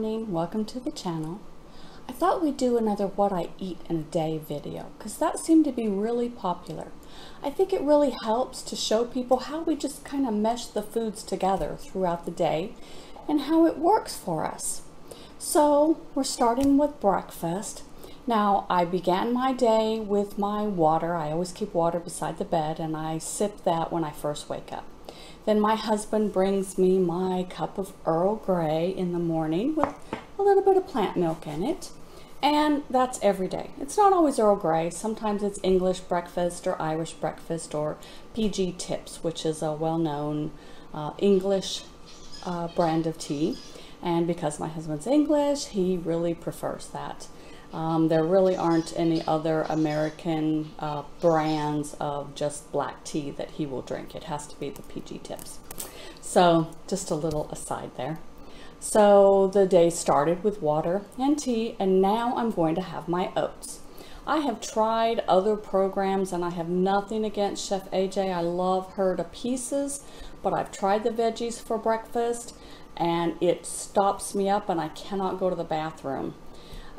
morning, welcome to the channel. I thought we'd do another what I eat in a day video because that seemed to be really popular. I think it really helps to show people how we just kind of mesh the foods together throughout the day and how it works for us. So we're starting with breakfast. Now I began my day with my water. I always keep water beside the bed and I sip that when I first wake up. Then my husband brings me my cup of Earl Grey in the morning with a little bit of plant milk in it. And that's every day. It's not always Earl Grey. Sometimes it's English breakfast or Irish breakfast or PG Tips, which is a well-known English brand of tea. And because my husband's English, he really prefers that. There really aren't any other American brands of just black tea that he will drink. It has to be the PG Tips. So just a little aside there. So the day started with water and tea, and now I'm going to have my oats. I have tried other programs and I have nothing against Chef AJ. I love her to pieces, but I've tried the veggies for breakfast and it stops me up and I cannot go to the bathroom.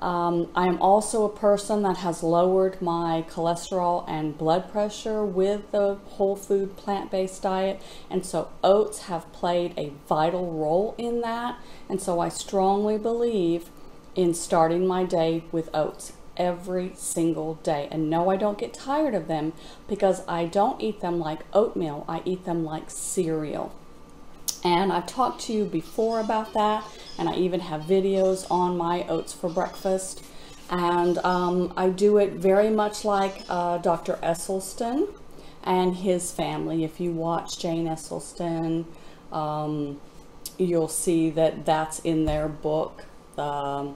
I am also a person that has lowered my cholesterol and blood pressure with the whole food plant-based diet, and so oats have played a vital role in that, and so I strongly believe in starting my day with oats every single day. And no, I don't get tired of them because I don't eat them like oatmeal, I eat them like cereal. And I've talked to you before about that, and I even have videos on my oats for breakfast. And I do it very much like Dr. Esselstyn and his family. If you watch Jane Esselstyn, you'll see that that's in their book. I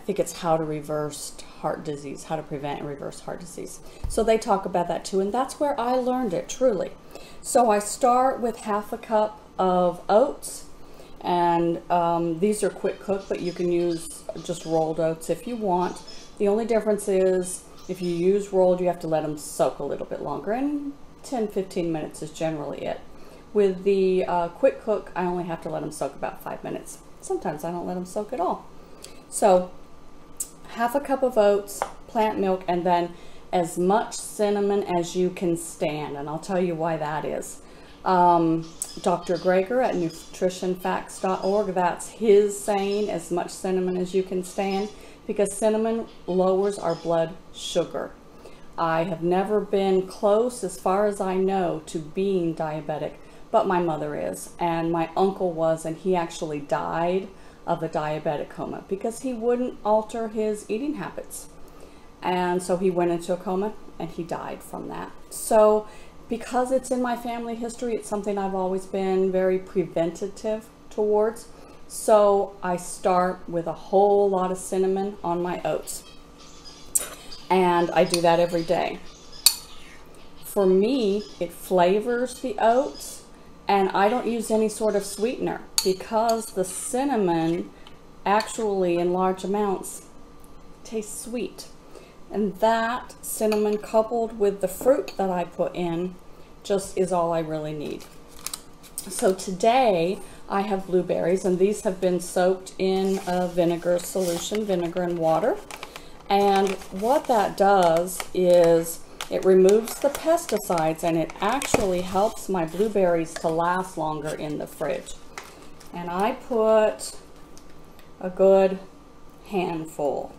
think it's How to Reverse Heart Disease, How to Prevent and Reverse Heart Disease. So they talk about that too, and that's where I learned it, truly. So I start with half a cup of oats, and these are quick cook, but you can use just rolled oats if you want. The only difference is if you use rolled, you have to let them soak a little bit longer, and 10-15 minutes is generally it. With the quick cook, I only have to let them soak about 5 minutes. Sometimes I don't let them soak at all. So half a cup of oats, plant milk, and then as much cinnamon as you can stand, and I'll tell you why that is. Dr. Greger at nutritionfacts.org, that's his saying, as much cinnamon as you can stand, because cinnamon lowers our blood sugar. I have never been close, as far as I know, to being diabetic, but my mother is, and my uncle was, and he actually died of a diabetic coma because he wouldn't alter his eating habits. And so he went into a coma and he died from that. So because it's in my family history, it's something I've always been very preventative towards. So I start with a whole lot of cinnamon on my oats. And I do that every day. For me, it flavors the oats, and I don't use any sort of sweetener because the cinnamon actually in large amounts tastes sweet. And that cinnamon coupled with the fruit that I put in just is all I really need. So today I have blueberries, and these have been soaked in a vinegar solution, vinegar and water. And what that does is it removes the pesticides, and it actually helps my blueberries to last longer in the fridge. And I put a good handful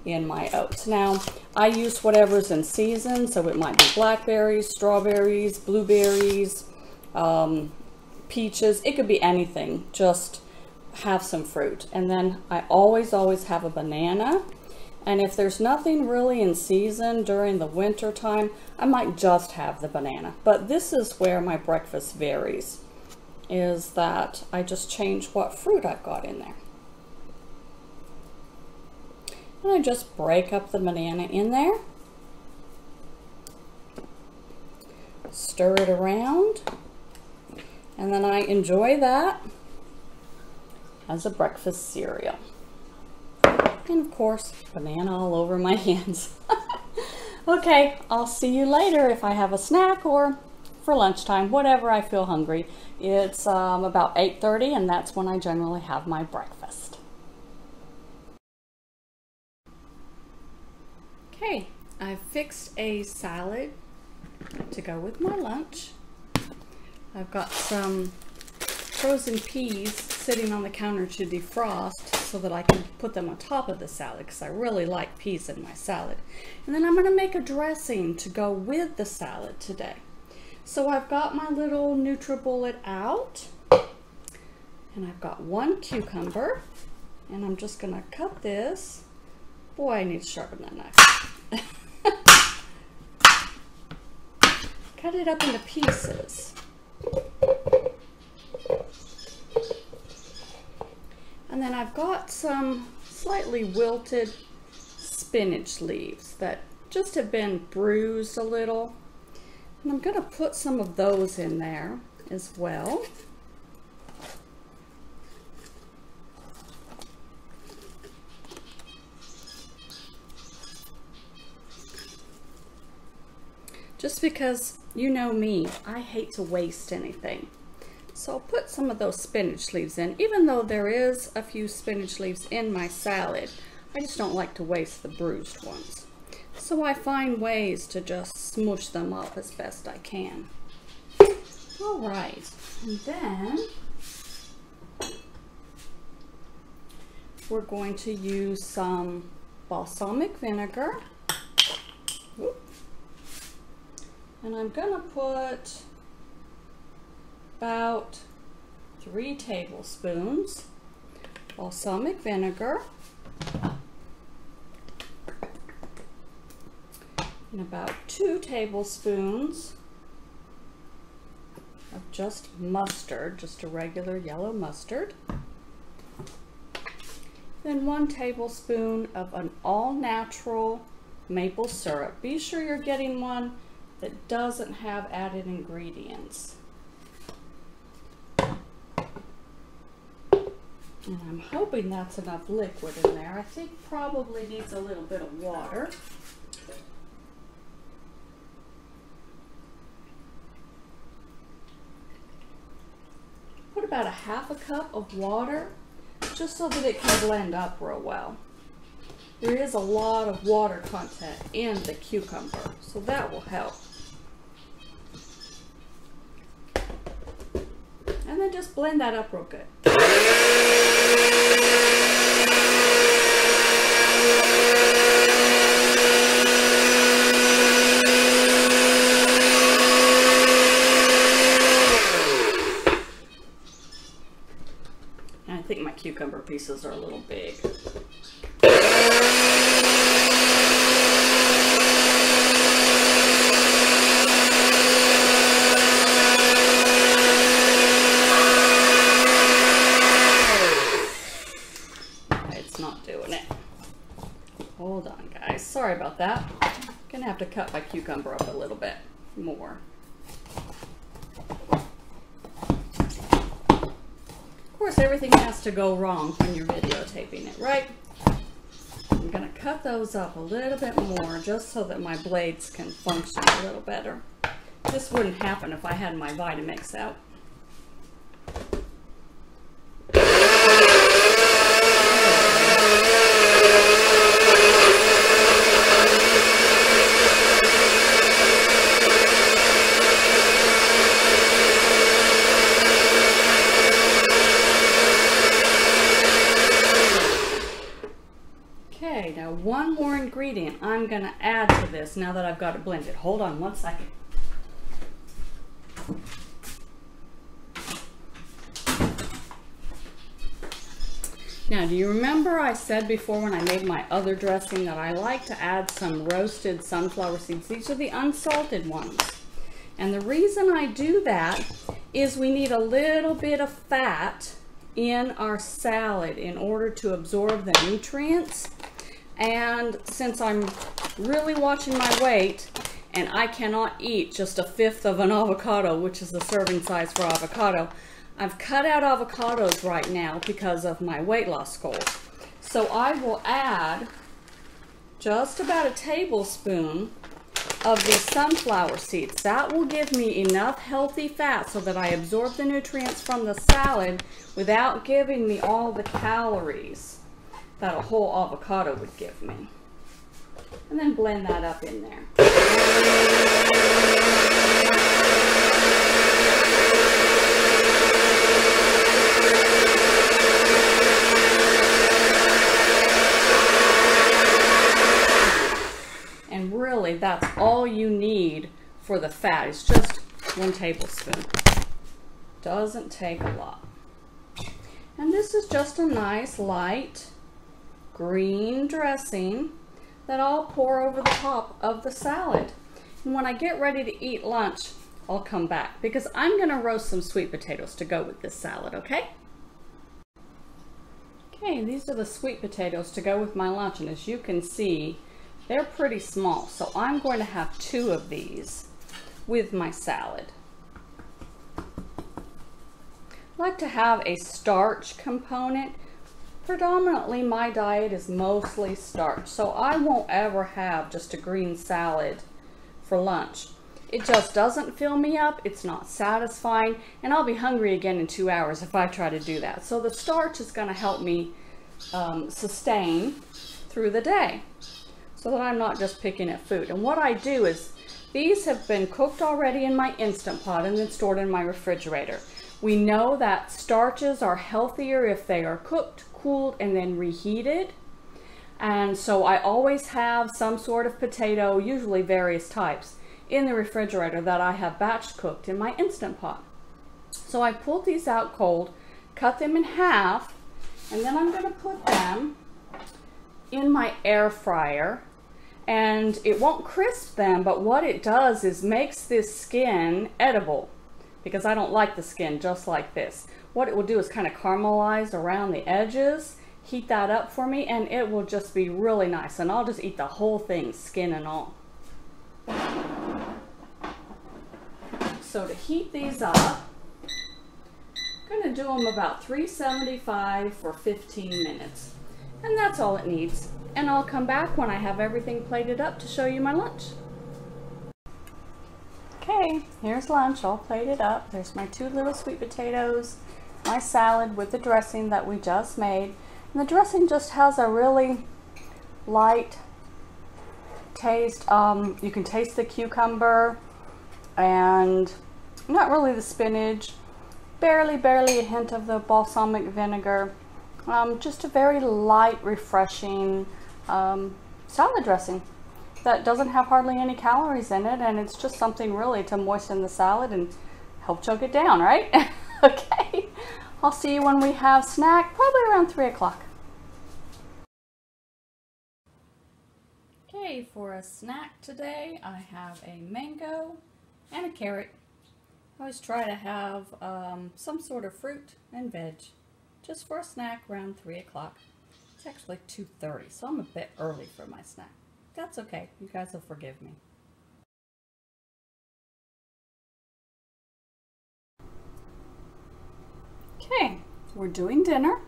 in my oats. Now, I use whatever's in season, so it might be blackberries, strawberries, blueberries, peaches. It could be anything. Just have some fruit. And then I always have a banana. And if there's nothing really in season during the winter time, I might just have the banana. But this is where my breakfast varies, is that I just change what fruit I've got in there. And I just break up the banana in there, stir it around, and then I enjoy that as a breakfast cereal. And of course, banana all over my hands. Okay, I'll see you later if I have a snack or for lunchtime, whatever I feel hungry. It's about 8:30, and that's when I generally have my breakfast. Okay, I've fixed a salad to go with my lunch. I've got some frozen peas sitting on the counter to defrost so that I can put them on top of the salad, because I really like peas in my salad. And then I'm going to make a dressing to go with the salad today. So I've got my little NutriBullet out, and I've got one cucumber, and I'm just going to cut this. Boy, I need to sharpen that knife. Cut it up into pieces. And then I've got some slightly wilted spinach leaves that just have been bruised a little. And I'm going to put some of those in there as well. Just because, you know me, I hate to waste anything. So I'll put some of those spinach leaves in. Even though there is a few spinach leaves in my salad, I just don't like to waste the bruised ones. So I find ways to just smoosh them up as best I can. All right, and then we're going to use some balsamic vinegar. Oop. And I'm gonna put about 3 tablespoons balsamic vinegar and about 2 tablespoons of just mustard, just a regular yellow mustard. Then 1 tablespoon of an all-natural maple syrup. Be sure you're getting one that doesn't have added ingredients. And I'm hoping that's enough liquid in there. I think probably needs a little bit of water. Put about 1/2 cup of water, just so that it can blend up real well. There is a lot of water content in the cucumber, so that will help. And then just blend that up real good. And I think my cucumber pieces are a little big. Hold on, guys. Sorry about that. I'm gonna have to cut my cucumber up a little bit more. Of course, everything has to go wrong when you're videotaping it, right? I'm gonna cut those up a little bit more just so that my blades can function a little better. This wouldn't happen if I had my Vitamix out. Okay, now one more ingredient I'm going to add to this now that I've got it blended. Hold on one second. Now, do you remember I said before when I made my other dressing that I like to add some roasted sunflower seeds? These are the unsalted ones. And the reason I do that is we need a little bit of fat in our salad in order to absorb the nutrients. And since I'm really watching my weight and I cannot eat just 1/5 of an avocado, which is the serving size for avocado, I've cut out avocados right now because of my weight loss goal. So I will add just about 1 tablespoon of these sunflower seeds. That will give me enough healthy fat so that I absorb the nutrients from the salad without giving me all the calories that a whole avocado would give me. And then blend that up in there. And really, that's all you need for the fat. It's just 1 tablespoon. Doesn't take a lot. And this is just a nice light green dressing that I'll pour over the top of the salad. And when I get ready to eat lunch, I'll come back because I'm gonna roast some sweet potatoes to go with this salad, okay? Okay, these are the sweet potatoes to go with my lunch, and as you can see, they're pretty small, so I'm going to have 2 of these with my salad. I like to have a starch component. Predominantly my diet is mostly starch, so I won't ever have just a green salad for lunch. It just doesn't fill me up, it's not satisfying, and I'll be hungry again in 2 hours if I try to do that. So the starch is going to help me sustain through the day so that I'm not just picking at food. And what I do is, these have been cooked already in my Instant Pot and then stored in my refrigerator. We know that starches are healthier if they are cooked, cooled, and then reheated. And so I always have some sort of potato, usually various types, in the refrigerator that I have batch cooked in my Instant Pot. So I pulled these out cold, cut them in half, and then I'm going to put them in my air fryer. And it won't crisp them, but what it does is makes this skin edible, because I don't like the skin just like this. What it will do is kind of caramelize around the edges, heat that up for me, and it will just be really nice. And I'll just eat the whole thing, skin and all. So to heat these up, I'm going to do them about 375 for 15 minutes. And that's all it needs. And I'll come back when I have everything plated up to show you my lunch. Okay, here's lunch all plated up. There's my 2 little sweet potatoes, my salad with the dressing that we just made. And the dressing just has a really light taste. You can taste the cucumber and not really the spinach, barely a hint of the balsamic vinegar. Just a very light, refreshing salad dressing that doesn't have hardly any calories in it, and it's just something really to moisten the salad and help choke it down, right? Okay, I'll see you when we have snack, probably around 3 o'clock. Okay, for a snack today, I have a mango and a carrot. I always try to have some sort of fruit and veg, just for a snack around 3 o'clock. It's actually 2:30, so I'm a bit early for my snack. That's okay, you guys will forgive me. Okay, we're doing dinner.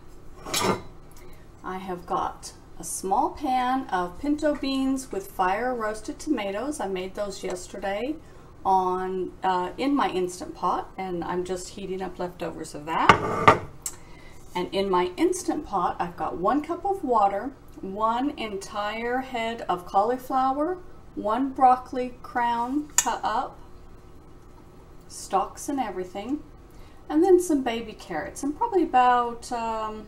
I have got a small pan of pinto beans with fire roasted tomatoes. I made those yesterday on in my Instant Pot, and I'm just heating up leftovers of that. And in my Instant Pot, I've got 1 cup of water, 1 entire head of cauliflower, 1 broccoli crown cut up, stalks and everything, and then some baby carrots, and probably about, oh,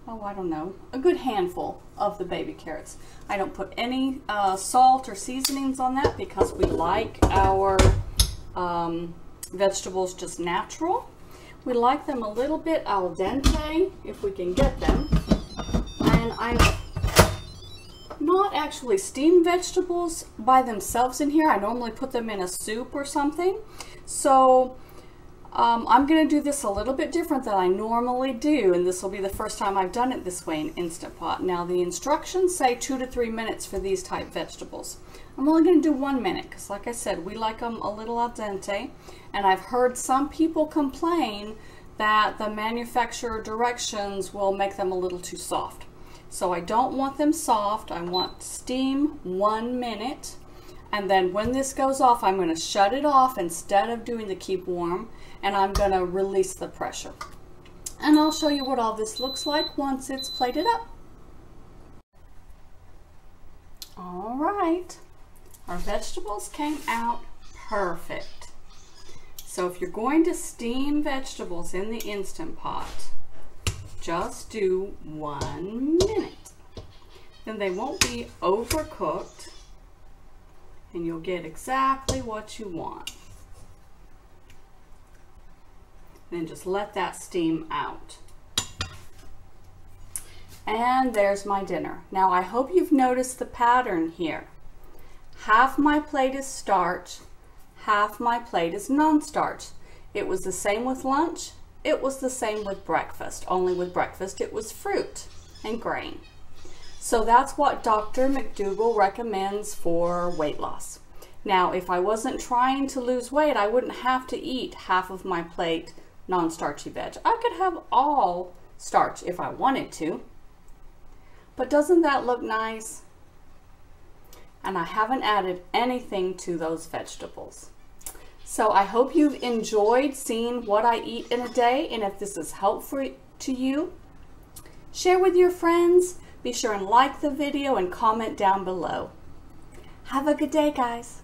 I don't know, a good handful of the baby carrots. I don't put any salt or seasonings on that because we like our vegetables just natural. We like them a little bit al dente if we can get them. And I've not actually steamed vegetables by themselves in here. I normally put them in a soup or something. So I'm going to do this a little bit different than I normally do, and this will be the first time I've done it this way in Instant Pot. Now the instructions say 2 to 3 minutes for these type vegetables. I'm only going to do 1 minute because, like I said, we like them a little al dente, and I've heard some people complain that the manufacturer directions will make them a little too soft. So I don't want them soft. I want steam 1 minute, And then when this goes off, I'm going to shut it off instead of doing the keep warm, and I'm going to release the pressure. And I'll show you what all this looks like once it's plated up. All right, our vegetables came out perfect. So if you're going to steam vegetables in the Instant Pot, just do 1 minute. Then they won't be overcooked and you'll get exactly what you want. Then just let that steam out. And there's my dinner. Now I hope you've noticed the pattern here. Half my plate is starch, half my plate is non-starch. It was the same with lunch, it was the same with breakfast, only with breakfast it was fruit and grain. So that's what Dr. McDougall recommends for weight loss. Now, if I wasn't trying to lose weight, I wouldn't have to eat half of my plate non-starchy veg. I could have all starch if I wanted to. But doesn't that look nice? And I haven't added anything to those vegetables. So I hope you've enjoyed seeing what I eat in a day, and if this is helpful to you, share with your friends. Be sure and like the video and comment down below. Have a good day, guys.